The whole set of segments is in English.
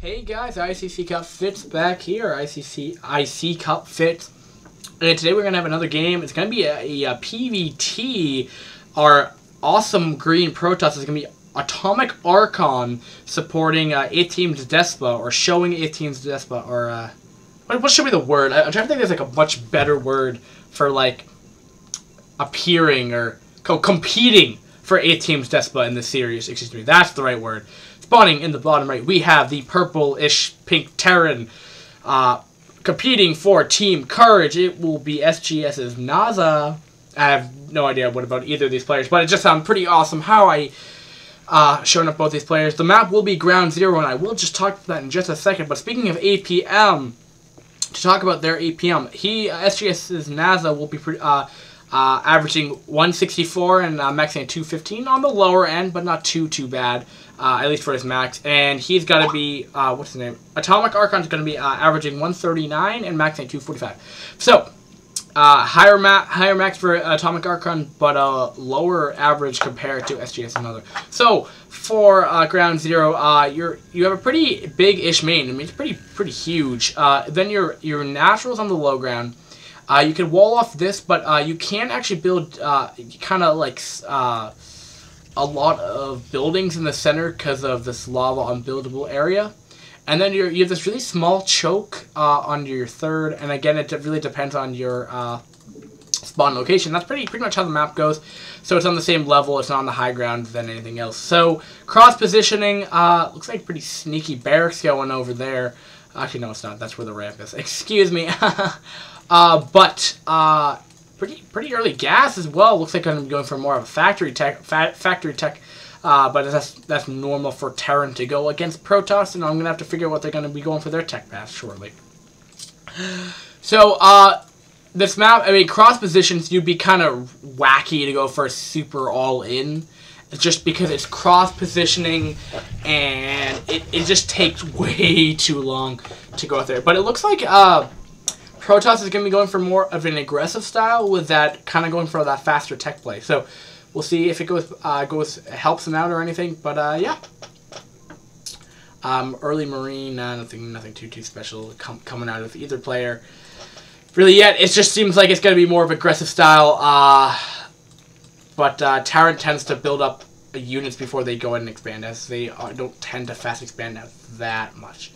Hey guys, ICC Cup Fits back here. IC Cup Fits. And today we're going to have another game. It's going to be a PVT. Our awesome green Protoss is going to be AtomicArchon supporting 8 teams DeSPA, or showing 8 teams DeSPA, or what should be the word? I'm trying to think there's like a much better word for like appearing or competing for 8 teams DeSPA in this series. Excuse me, that's the right word. Spawning in the bottom right, we have the purple-ish pink Terran competing for Team Courage. It will be sGs Nazza. I have no idea what about either of these players, but it just sounds pretty awesome how I showing up both these players. The map will be Ground Zero, and I will just talk about that in just a second. But speaking of APM, to talk about their APM, sGs Nazza will be averaging 164 and maxing at 215 on the lower end, but not too bad, at least for his max. And he's got to be, what's his name? AtomicArchon is going to be averaging 139 and maxing at 245. So, higher max for AtomicArchon, but a lower average compared to sGs Nazza. So, for Ground Zero, you have a pretty big-ish main. I mean, it's pretty huge. Then your naturals on the low ground. You can wall off this, but you can actually build kind of like a lot of buildings in the center because of this lava unbuildable area. And then you have this really small choke on your third, and again, it really depends on your spawn location. That's pretty much how the map goes. So it's on the same level, it's not on the high ground than anything else. So cross positioning, looks like pretty sneaky barracks going over there. Actually, no, it's not. That's where the ramp is. Excuse me. But pretty early gas as well. Looks like I'm going to be going for more of a factory tech. But that's normal for Terran to go against Protoss, and I'm going to have to figure out what they're going to be going for their tech path shortly. So, this map, I mean, cross positions, you'd be kind of wacky to go for a super all-in, just because it's cross positioning, and it just takes way too long to go out there. But it looks like, Protoss is going to be going for more of an aggressive style, with that kind of going for that faster tech play. So we'll see if it helps them out or anything. But yeah, early Marine, nothing too special coming out of either player really yet. It just seems like it's going to be more of aggressive style. But Terran tends to build up units before they go ahead and expand, as they don't tend to fast expand out that much.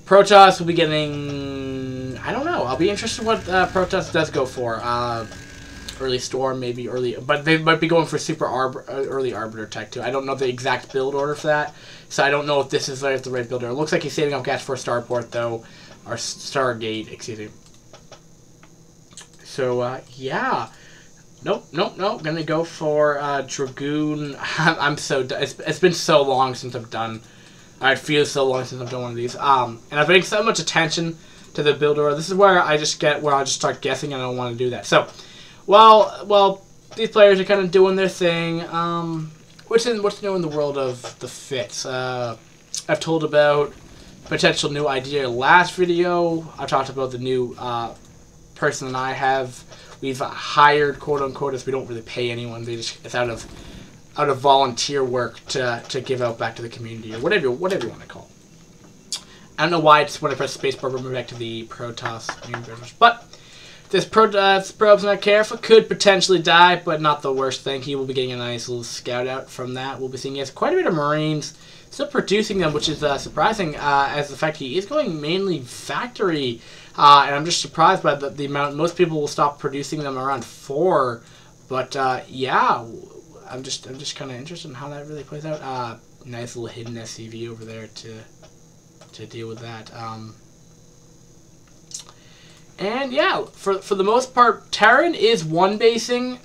Protoss will be getting, I don't know. I'll be interested what Protoss does go for. Early Storm, maybe early, but they might be going for super early Arbiter tech too. I don't know the exact build order for that, so I don't know if this is the right build order. It looks like he's saving up gas for a starport though, or Stargate, excuse me. So yeah, nope. Gonna go for Dragoon. I'm so done. It's been so long since I've done. I feel so long since I've done one of these. And I've been paying so much attention to the build order. This is where I just start guessing, and I don't want to do that. So, well, these players are kind of doing their thing. What's new in the world of the fits? I've told about potential new idea last video. I talked about the new person that I have. We've hired, quote unquote, as we don't really pay anyone. It's out of volunteer work to give out back to the community, or whatever you want to call it. I don't know why it's when I press spacebar, we're moving back to the Protoss main, but this Protoss probe's not careful, could potentially die, but not the worst thing. He will be getting a nice little scout out from that. We'll be seeing he has quite a bit of Marines, still producing them, which is surprising, as the fact he is going mainly factory, and I'm just surprised by the amount. Most people will stop producing them around 4, but yeah. I'm just kind of interested in how that really plays out. Nice little hidden SCV over there to deal with that. And yeah, for the most part, Terran is one basing,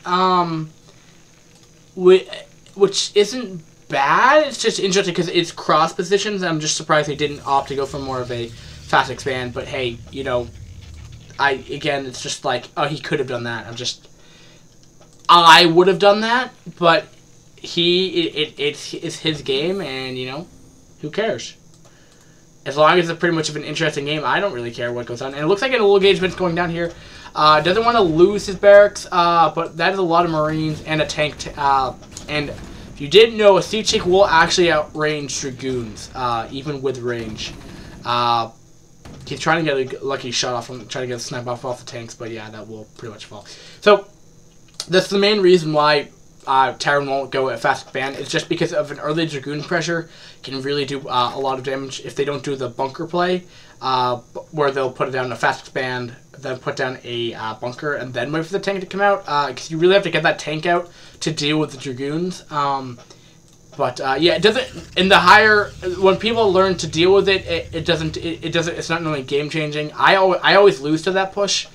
which isn't bad. It's just interesting because it's cross positions. I'm just surprised they didn't opt to go for more of a fast expand. But hey, you know, again, it's just like, oh, he could have done that. I would have done that, but it's his game, and you know, who cares? As long as it's pretty much of an interesting game, I don't really care what goes on. And it looks like an engagement's going down here. Doesn't want to lose his barracks, but that is a lot of Marines and a tank, and If you didn't know, a Siege Tank will actually outrange Dragoons, even with range. He's trying to get a lucky shot off him, trying to get a snipe off the tanks, but yeah, that will pretty much fall. So, that's the main reason why Terran won't go at fast expand. It's just because of an early Dragoon pressure can really do a lot of damage if they don't do the bunker play, where they'll put it down in a fast expand, then put down a bunker, and then wait for the tank to come out, because you really have to get that tank out to deal with the Dragoons. Yeah, it doesn't. In the higher, when people learn to deal with it, it doesn't. It's not really game changing. I always lose to that push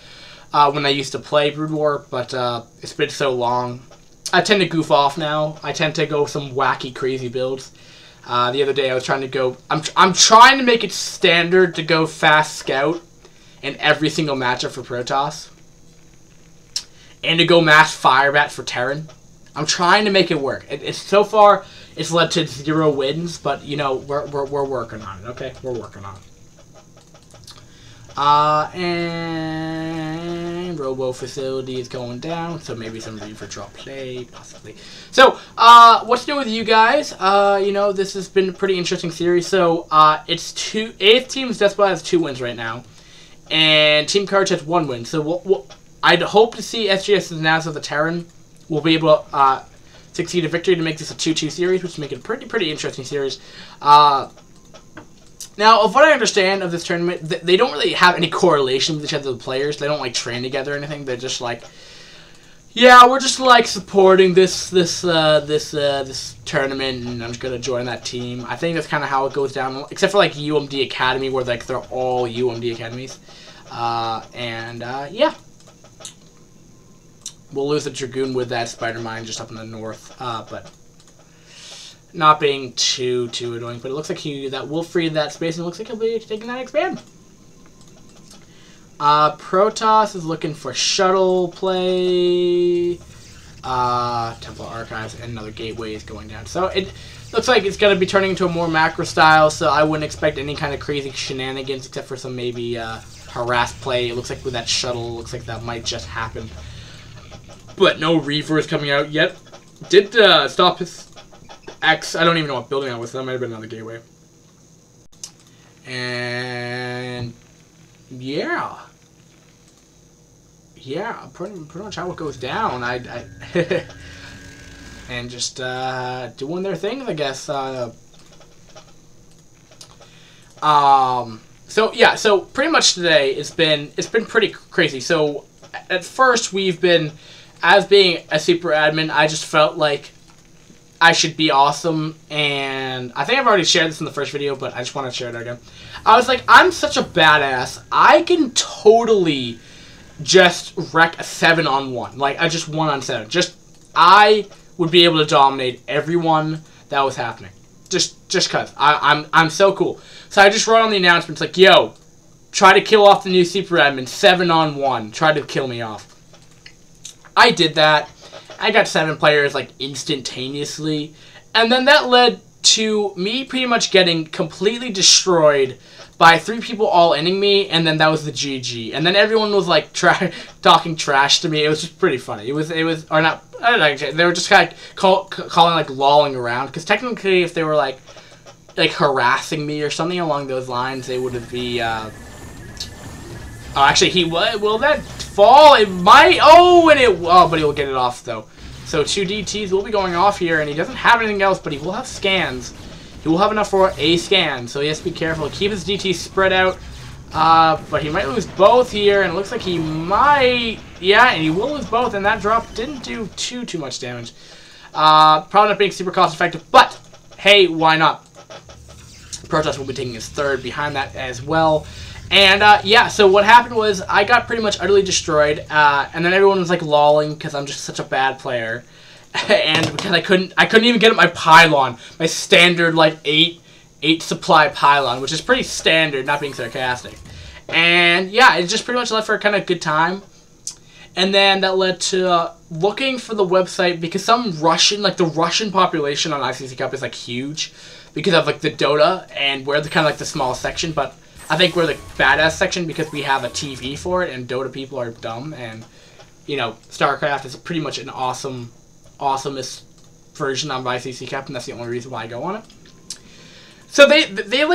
when I used to play Brood War, but it's been so long. I tend to goof off now. I tend to go some wacky, crazy builds. The other day I was trying to go. I'm trying to make it standard to go fast scout in every single matchup for Protoss, and to go mass firebat for Terran. I'm trying to make it work. It's so far it's led to 0 wins, but you know we're working on it. Okay, we're working on it. And Robo facility is going down, so maybe some Reaver drop play, possibly. So, what's new with you guys? You know, this has been a pretty interesting series. So, it's 8th team's DeSPA has 2 wins right now, and Team Courage has 1 win. So, I'd hope to see sGs Nazza the Terran will be able to succeed a victory to make this a 2-2 series, which will make it a pretty interesting series. Now, of what I understand of this tournament, they don't really have any correlation with each other, the players. They don't, like, train together or anything. They're just like, yeah, we're just, like, supporting this tournament, and I'm just going to join that team. I think that's kind of how it goes down, except for, like, UMD Academy, where, like, they're all UMD Academies. Yeah. We'll lose the Dragoon with that Spider Mine just up in the north, but not being too annoying. But it looks like that will free that space, and it looks like he'll be taking that expand. Protoss is looking for shuttle play. Temple Archives and another gateway is going down. So it looks like it's going to be turning into a more macro style, so I wouldn't expect any kind of crazy shenanigans except for some maybe harass play. It looks like with that shuttle, it looks like that might just happen. But no Reaver is coming out yet. Did stop his X. I don't even know what building I was. That might have been another gateway. And yeah, pretty much how it goes down. And just doing their things, I guess. So yeah, so pretty much today it's been pretty crazy. So at first we've been, as being a super admin, I just felt like I should be awesome, and I think I've already shared this in the first video, but I just want to share it again. I was like, I'm such a badass. I can totally just wreck a 7-on-1. Like, I just 1-on-7. Just, I would be able to dominate everyone that was happening. Just cause. I'm so cool. So I just wrote on the announcements like, yo, try to kill off the new super admin, 7-on-1. Try to kill me off. I did that. I got 7 players like instantaneously, and then that led to me pretty much getting completely destroyed by 3 people all ending me, and then that was the GG. And then everyone was like talking trash to me. It was just pretty funny. It was or not. I don't know. They were just kind of calling like lolling around, because technically if they were like harassing me or something along those lines, they would have be. Oh, actually, he will that fall? It might. Oh, and it. Oh, but he'll get it off though. So 2 DTs will be going off here, and he doesn't have anything else, but he will have scans. He will have enough for a scan, so he has to be careful. Keep his DTs spread out, but he might lose both here, and it looks like he might. Yeah, and he will lose both, and that drop didn't do too much damage. Probably not being super cost effective, but hey, why not? Protoss will be taking his 3rd behind that as well. And, yeah, so what happened was I got pretty much utterly destroyed, and then everyone was, like, lolling because I'm just such a bad player. And because I couldn't even get up my pylon, my standard, like, 8 supply pylon, which is pretty standard, not being sarcastic. And, yeah, it just pretty much led for a kind of good time. And then that led to looking for the website, because some Russian, like, the Russian population on ICC Cup is, like, huge because of, like, the Dota, and we're the kind of, like, the small section, but I think we're the badass section because we have a TV for it, and Dota people are dumb, and, you know, StarCraft is pretty much an awesomest version on ICC Captain. That's the only reason why I go on it. So there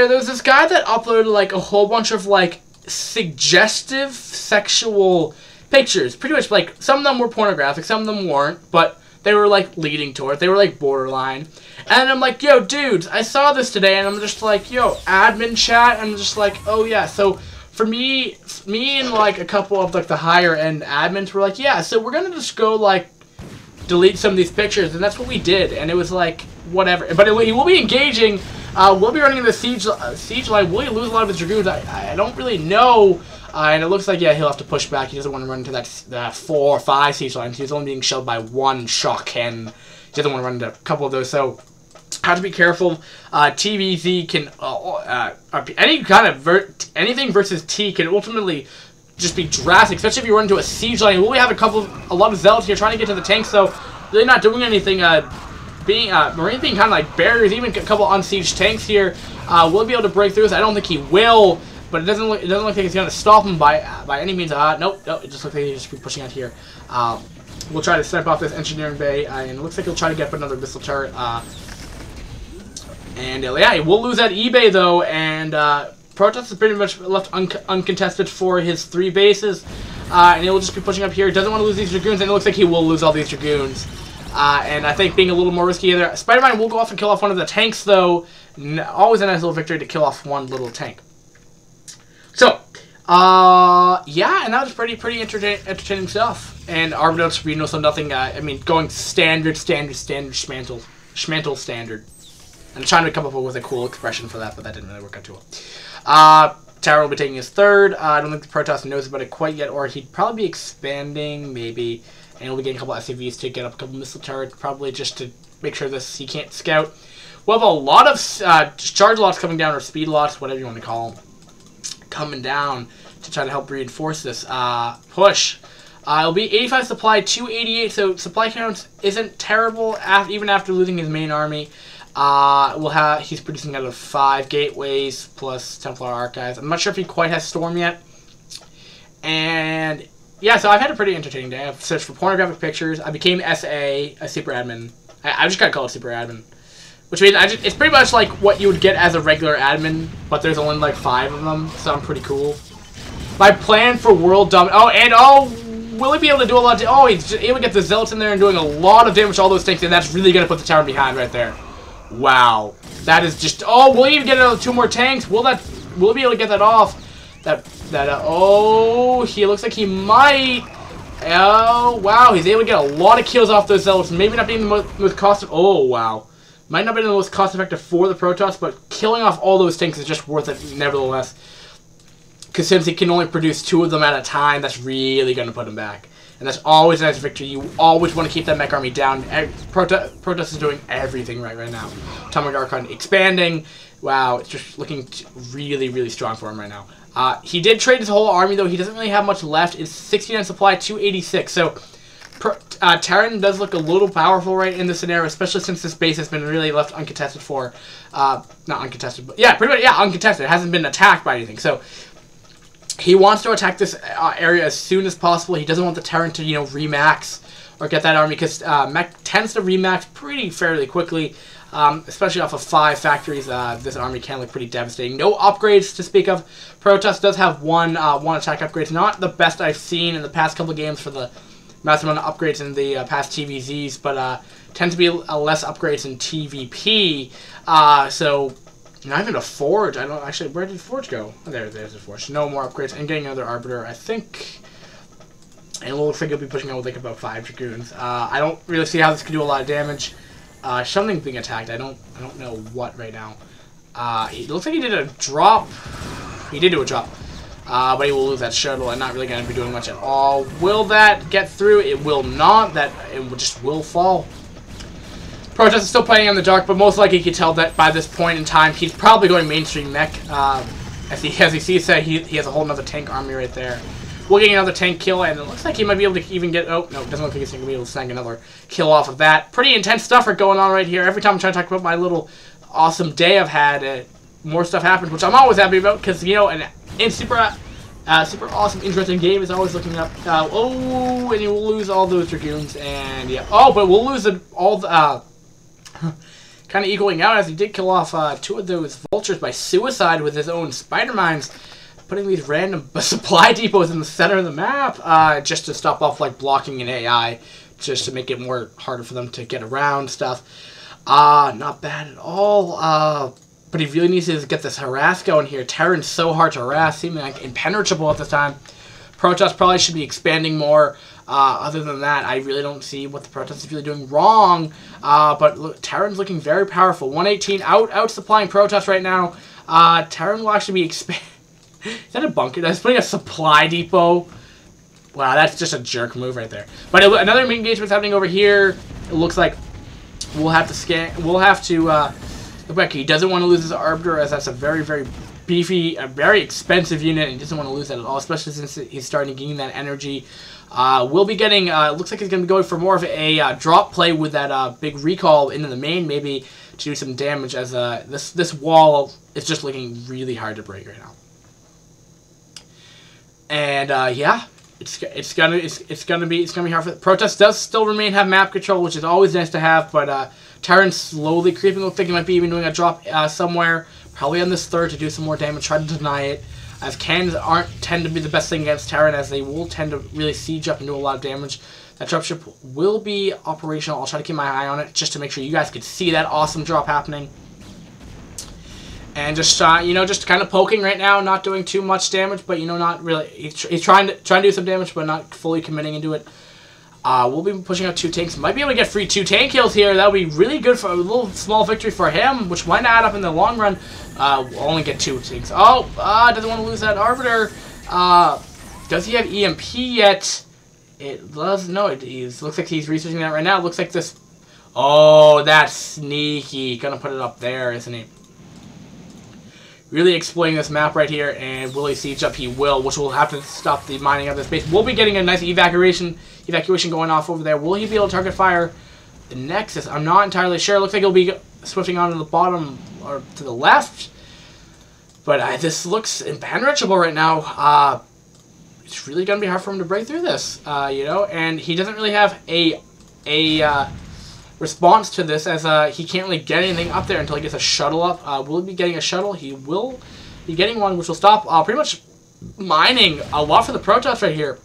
was this guy that uploaded like a whole bunch of like suggestive sexual pictures. Pretty much like some of them were pornographic, some of them weren't, but they were like leading to it. They were like borderline. And I'm like, yo, dudes, I saw this today, and I'm just like, yo, admin chat. I'm just like, oh yeah. So for me and like a couple of like the higher end admins were like, yeah, so we're gonna just go like delete some of these pictures, and that's what we did. And it was like whatever, but he will be engaging. We'll be running the siege line. Will he lose a lot of his dragoons? I don't really know. And it looks like, yeah, he'll have to push back. He doesn't want to run into that 4 or 5 siege lines. He's only being shelled by 1 shock cannon. He doesn't want to run into a couple of those. So have to be careful. TVZ can any kind of anything versus T can ultimately just be drastic, especially if you run into a siege line. We'll have a lot of zealots here trying to get to the tanks, so really not doing anything. Marine being kind of like barriers, even a couple unsieged tanks here. Will he be able to break through this? I don't think he will, but it doesn't look like it's going to stop him by any means. Nope, it just looks like he'll just be pushing out here. We'll try to snipe off this engineering bay, and it looks like he'll try to get up another missile turret. Yeah, he will lose that eBay though, and Protoss is pretty much left uncontested for his 3 bases, and he'll just be pushing up here. Doesn't want to lose these dragoons, and it looks like he will lose all these dragoons. And I think being a little more risky there, Spider-Man will go off and kill off one of the tanks though. Always a nice little victory to kill off one little tank. So, yeah, and that was pretty entertaining stuff. And Arbiters, we know so nothing. I mean, going standard, schmantle standard. I'm trying to come up with a cool expression for that, but that didn't really work out too well. Tower will be taking his 3rd. I don't think the Protoss knows about it quite yet, or he'd probably be expanding, maybe. And he'll be getting a couple SCVs to get up a couple missile turrets, probably just to make sure he can't scout. We'll have a lot of charge lots coming down, or speed lots, whatever you want to call them, coming down to try to help reinforce this push. It'll be 85 supply, 288, so supply count isn't terrible even after losing his main army. He's producing out of 5 gateways plus Templar archives. I'm not sure if he quite has Storm yet. And yeah, so I've had a pretty entertaining day. I've searched for pornographic pictures. I became SA, a super admin. I just gotta call it super admin, which means it's pretty much like what you would get as a regular admin, but there's only like 5 of them, so I'm pretty cool. My plan for world will he be able to do a lot? He's able to get the zealots in there and doing a lot of damage to all those tanks, and that's really gonna put the tower behind right there. Wow, that is just. Will he even get another 2 more tanks? Will he be able to get that off? He looks like he might. Oh wow, he's able to get a lot of kills off those zealots. Maybe not being the most cost. Oh wow, might not be the most cost effective for the Protoss, but killing off all those tanks is just worth it nevertheless. Because since he can only produce 2 of them at a time, that's really going to put him back. And that's always a nice victory. You always want to keep that mech army down. Protoss is doing everything right now. AtomicArchon expanding. Wow, it's just looking really, really strong for him right now. He did trade his whole army, though. He doesn't really have much left. It's 69 supply, 286. So, Terran does look a little powerful right in this scenario, especially since this base has been really left uncontested for... not uncontested, but... Yeah, pretty much, yeah, uncontested. It hasn't been attacked by anything. So, he wants to attack this area as soon as possible. He doesn't want the Terran to, remax or get that army, because mech tends to remax fairly quickly, especially off of 5 factories. This army can look pretty devastating. No upgrades to speak of. Protoss does have one attack upgrade. Not the best I've seen in the past couple of games for the massive amount of upgrades in the past TVZs, but tend to be less upgrades in TVP. So... Not even a Forge. I don't actually. Where did Forge go? Oh, there's the Forge. No more upgrades. And getting another Arbiter, I think. And it looks like he'll be pushing out with like about 5 Dragoons. I don't really see how this could do a lot of damage. Something's being attacked. I don't know what right now. It looks like he did a drop. He did do a drop. But he will lose that shuttle and not really going to be doing much at all. Will that get through? It will not. It just will fall. Protoss is still playing in the dark, but most likely you can tell that by this point in time, he's probably going mainstream mech. As he said, he has a whole nother tank army right there. We'll get another tank kill, and it looks like he might be able to even get... Oh, no, it doesn't look like he's going to be able to snag another kill off of that. Pretty intense stuff are going on right here. Every time I'm trying to talk about my little awesome day I've had, more stuff happens, which I'm always happy about, because, in super Super awesome, interesting game. Is always looking up. Oh, and you will lose all those Dragoons, and yeah. Oh, but we'll lose all the kind of equaling out as he did kill off 2 of those vultures by suicide with his own spider mines, putting these random supply depots in the center of the map just to stop off like blocking an AI, just to make it more harder for them to get around stuff. Not bad at all. But he really needs to get this harass going here. Terran's so hard to harass, seeming like impenetrable at this time. Protoss probably should be expanding more. Other than that, I really don't see what the Protoss is really doing wrong. But look, Terran's looking very powerful. 118 out supplying Protoss right now. Terran will actually be expanding. Is that a bunker? That's putting a supply depot. Wow, that's just a jerk move right there. But another engagement's happening over here. It looks like we'll have to scan. We'll have to. Look back. He doesn't want to lose his Arbiter, as that's a very, very beefy, a very expensive unit, and he doesn't want to lose that at all, especially since he's starting to gain that energy. We'll be getting. Looks like he's going to be going for more of a drop play with that big recall into the main, maybe to do some damage. As this wall is just looking really hard to break right now. And yeah. It's gonna be hard for Protoss does still have map control, which is always nice to have, but Terran's slowly creeping. Looks like he might be even doing a drop somewhere, probably on this third to do some more damage, try to deny it, as cannons tend to be the best thing against Terran, as they will tend to really siege up and do a lot of damage. That dropship will be operational. I'll try to keep my eye on it just to make sure you guys can see that awesome drop happening. And just just kind of poking right now, not doing too much damage, but not really. He's trying to do some damage, but not fully committing into it. We'll be pushing out 2 tanks. Might be able to get free 2 tank kills here. That would be really good for a little small victory for him, which might add up in the long run. We'll only get 2 tanks. Oh, doesn't want to lose that Arbiter. Does he have EMP yet? It does. No, it looks like he's researching that right now. It looks like this. Oh, that's sneaky. Gonna put it up there, isn't he? Really exploiting this map right here, and will he siege up? He will, which will have to stop the mining of this base. We'll be getting a nice evacuation going off over there. Will he be able to target fire the Nexus? I'm not entirely sure. It looks like he'll be swifting on to the bottom or to the left, but this looks impenetrable right now. It's really gonna be hard for him to break through this, and he doesn't really have a response to this, as he can't really get anything up there until he gets a shuttle up. Will he be getting a shuttle? He will be getting one, which will stop pretty much mining a lot for the Protoss right here,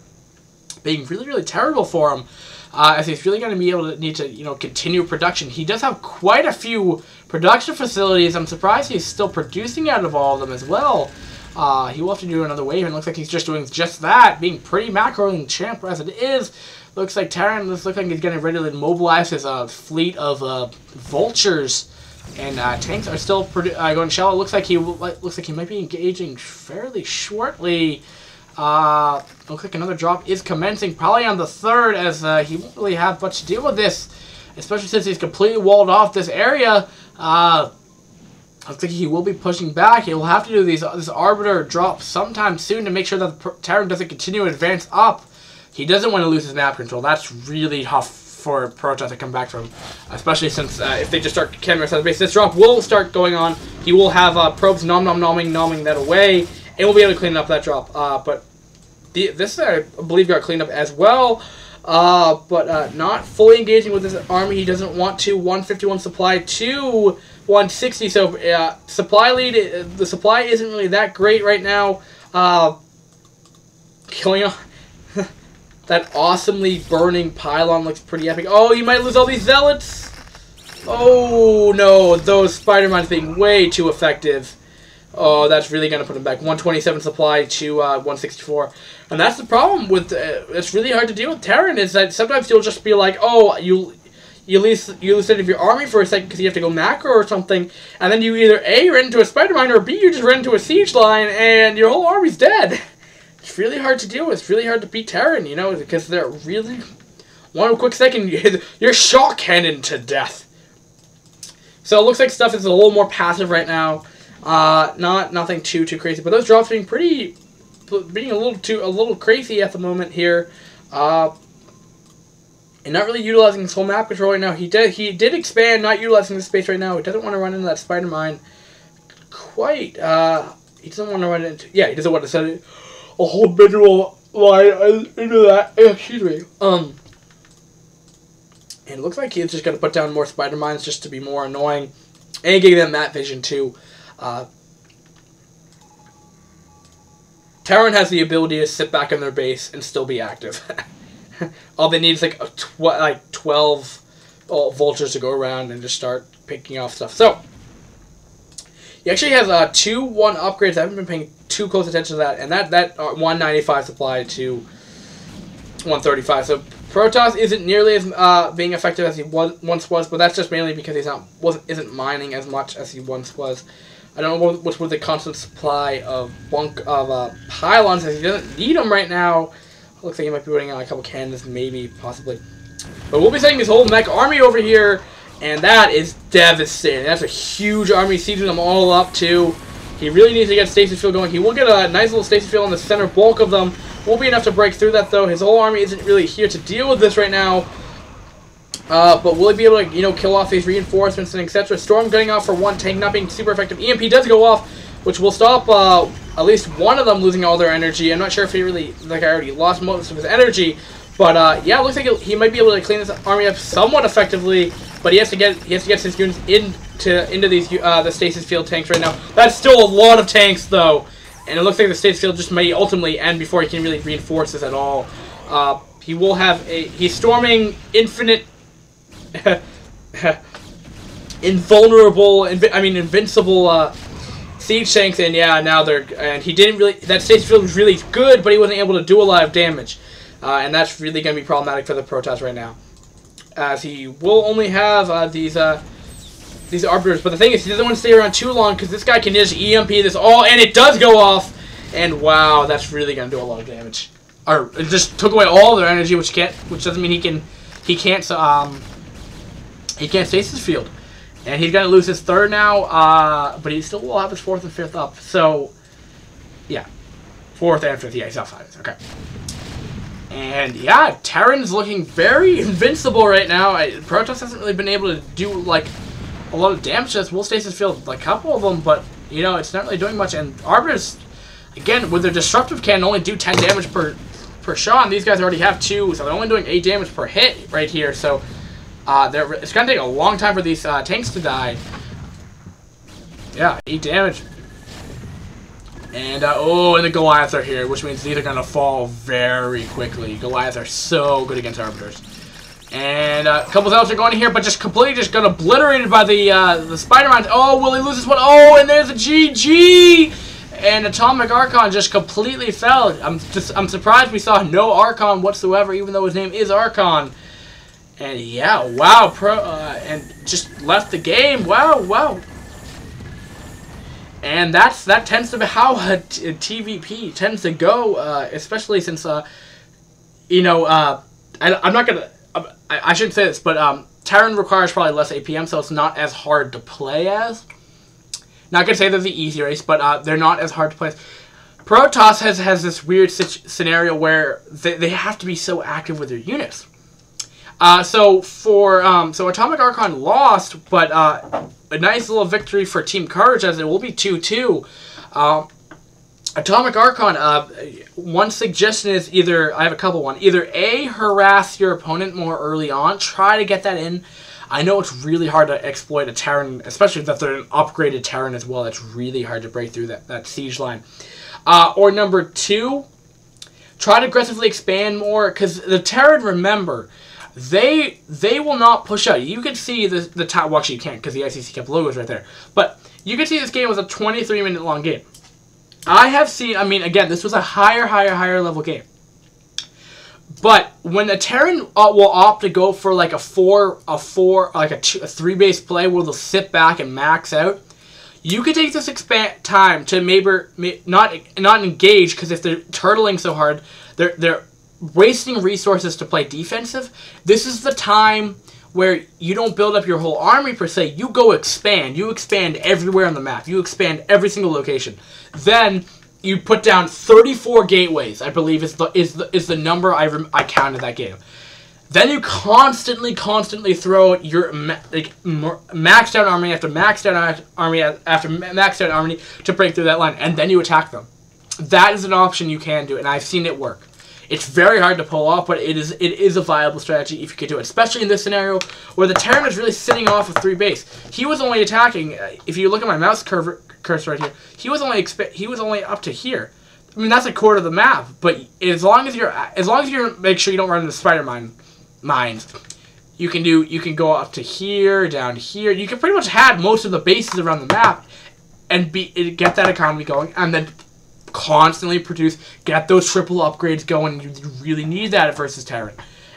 being really, really terrible for him, as he's really going to be able to need to continue production. He does have quite a few production facilities. I'm surprised he's still producing out of all of them as well. He will have to do another wave, and looks like he's just doing just that, being pretty macro and champ as it is. Looks like Terran looks like he's getting ready to mobilize his fleet of vultures, and tanks are still going shallow. Looks like he might be engaging fairly shortly. Looks like another drop is commencing, probably on the third, as he won't really have much to deal with this, especially since he's completely walled off this area. Looks like he will be pushing back. He will have to do this Arbiter drop sometime soon to make sure that the Terran doesn't continue to advance up. He doesn't want to lose his map control. That's really tough for Protoss to come back from, especially since if they just start camping outside the base. This drop will start going on. He will have probes nomming that away, and we'll be able to clean up that drop. But this, I believe, got cleaned up as well. But not fully engaging with his army. He doesn't want to. 151 supply to 160. So supply lead. The supply isn't really that great right now. Killing off. That awesomely burning pylon looks pretty epic. Oh, he might lose all these zealots. Oh no, those spider mines being way too effective. Oh, that's really gonna put him back. 127 supply to 164, and that's the problem with. It's really hard to deal with Terran. Is that sometimes you'll just be like, oh, you lose sight of your army for a second because you have to go macro or something, and then you either A, run into a spider mine, or B, you just run into a siege line, and your whole army's dead. It's really hard to deal with. It's really hard to beat Terran, because they're really... One quick second, you're shock cannon to death. So it looks like stuff is a little more passive right now. Nothing too crazy, but those drops being a little crazy at the moment here. And not really utilizing his whole map control right now. He did expand, not utilizing the space right now. He doesn't want to run into that spider mine quite. He doesn't want to run into... Yeah, he doesn't want to set it... a whole visual line into that. Excuse me. And it looks like he's just going to put down more spider mines just to be more annoying. And getting them that vision too. Terran has the ability to sit back in their base and still be active. All they need is like 12 vultures to go around and just start picking off stuff. So he actually has 2-1 upgrades. I haven't been paying too close attention to that, and that 195 supply to 135. So Protoss isn't nearly as being effective as he once was, but that's just mainly because he's isn't mining as much as he once was. I don't know what's with the constant supply of pylons, as he doesn't need them right now. Looks like he might be putting on a couple cannons, maybe, possibly. But we'll be sending his whole mech army over here, and that is devastating. That's a huge army, sieging them all up, too. He really needs to get stasis field going. He will get a nice little stasis field on the center bulk of them. Won't be enough to break through that, though. His whole army isn't really here to deal with this right now. But will he be able to, kill off these reinforcements and etc.? Storm getting off for one tank, not being super effective. EMP does go off, which will stop at least one of them losing all their energy. I'm not sure if he really, I already lost most of his energy. But yeah, it looks like he might be able to clean this army up somewhat effectively. But he has to get his units into these the stasis field tanks right now. That's still a lot of tanks though, and it looks like the stasis field just may ultimately end before he can really reinforce this at all. He will have he's storming infinite. Invincible siege tanks, and yeah, now he didn't really, that stasis field was really good, but he wasn't able to do a lot of damage, and that's really going to be problematic for the Protoss right now, as he will only have these arbiters. But the thing is, he doesn't want to stay around too long, because this guy can just EMP this all, and it does go off, and wow, that's really going to do a lot of damage. Or it just took away all their energy, which doesn't mean he can't stasis field. And he's going to lose his third now, but he still will have his fourth and fifth up. So, yeah. Fourth and fifth, yeah, he's outside. Okay. And, yeah, Terran's looking very invincible right now. Protoss hasn't really been able to do, like, a lot of damage to this. Will stasis field, like, a couple of them, but, it's not really doing much. And Arbiters, again, with their Disruptive Cannon, only do 10 damage per shot. And these guys already have 2, so they're only doing 8 damage per hit right here. So, it's going to take a long time for these tanks to die. Yeah, 8 damage. And, and the Goliaths are here, which means these are going to fall very quickly. Goliaths are so good against Arbiters. And a couple of elves are going in here, but just completely got obliterated by the Spider-Mines. Oh, will he lose this one? Oh, and there's a GG! And AtomicArchon just completely fell. I'm surprised we saw no Archon whatsoever, even though his name is Archon. And yeah, wow, and just left the game. Wow. And that tends to be how a TVP tends to go, especially since I'm not gonna. I shouldn't say this, but Terran requires probably less APM, so it's not as hard to play as. Not gonna say they're the easy race, but they're not as hard to play as. Protoss has this weird scenario where they have to be so active with their units. So AtomicArchon lost, but a nice little victory for Team Courage, as it will be 2-2. AtomicArchon, one suggestion is I have a couple. Either A, harass your opponent more early on, try to get that in. I know it's really hard to exploit a Terran, especially if they're an upgraded Terran as well. It's really hard to break through that siege line. Or number 2, try to aggressively expand more, because the Terran, remember, they will not push out. You can see the top. Well, actually, you can't because the ICC Cup logo is right there. But you can see this game was a 23-minute long game. I have seen. I mean, again, this was a higher level game. But when the Terran will opt to go for like a 3 base play where they'll sit back and max out, you could take this time to maybe not engage, because if they're turtling so hard, they're wasting resources to play defensive. This is the time where you don't build up your whole army per se. You go expand. You expand everywhere on the map. You expand every single location. Then you put down 34 gateways, I believe is the number I counted that game. Then you constantly throw your maxed out army after maxed out army after maxed out army to break through that line, and then you attack them. that is an option you can do, and I've seen it work. It's very hard to pull off, but it is a viable strategy if you can do it, especially in this scenario where the Terran is really sitting off of 3 base. He was only attacking. If you look at my mouse cursor right here, he was only up to here. I mean, that's a quarter of the map, but as long as you make sure you don't run into spider mines, you can go up to here, down here. You can pretty much have most of the bases around the map and get that economy going, and then constantly get those triple upgrades going. You really need that versus Terran,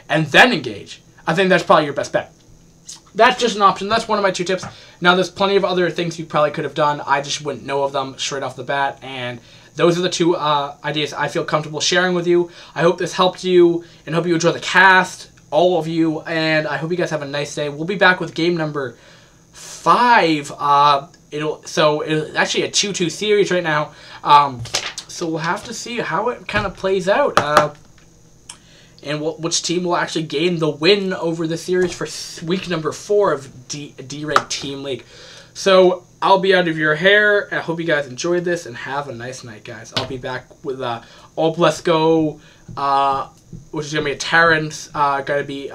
and then engage. I think that's probably your best bet. That's just an option. That's one of my 2 tips. Now, there's plenty of other things you probably could have done. I just wouldn't know of them straight off the bat, and those are the 2 ideas I feel comfortable sharing with you. I hope this helped you, and hope you enjoy the cast, all of you, and I hope you guys have a nice day. We'll be back with game number 5. It's actually a 2-2 series right now. So we'll have to see how it kind of plays out, and which team will actually gain the win over the series for week number 4 of D-Rank Team League. So I'll be out of your hair. I hope you guys enjoyed this, and have a nice night, guys. I'll be back with Let's Go, which is going to be a Terran's going to be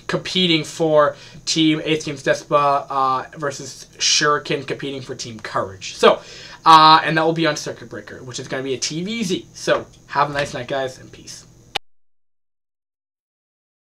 competing for Team sGs DeSPA versus Shuriken competing for Team Courage. So, and that will be on Circuit Breaker, which is going to be a TVZ. So, have a nice night, guys, and peace.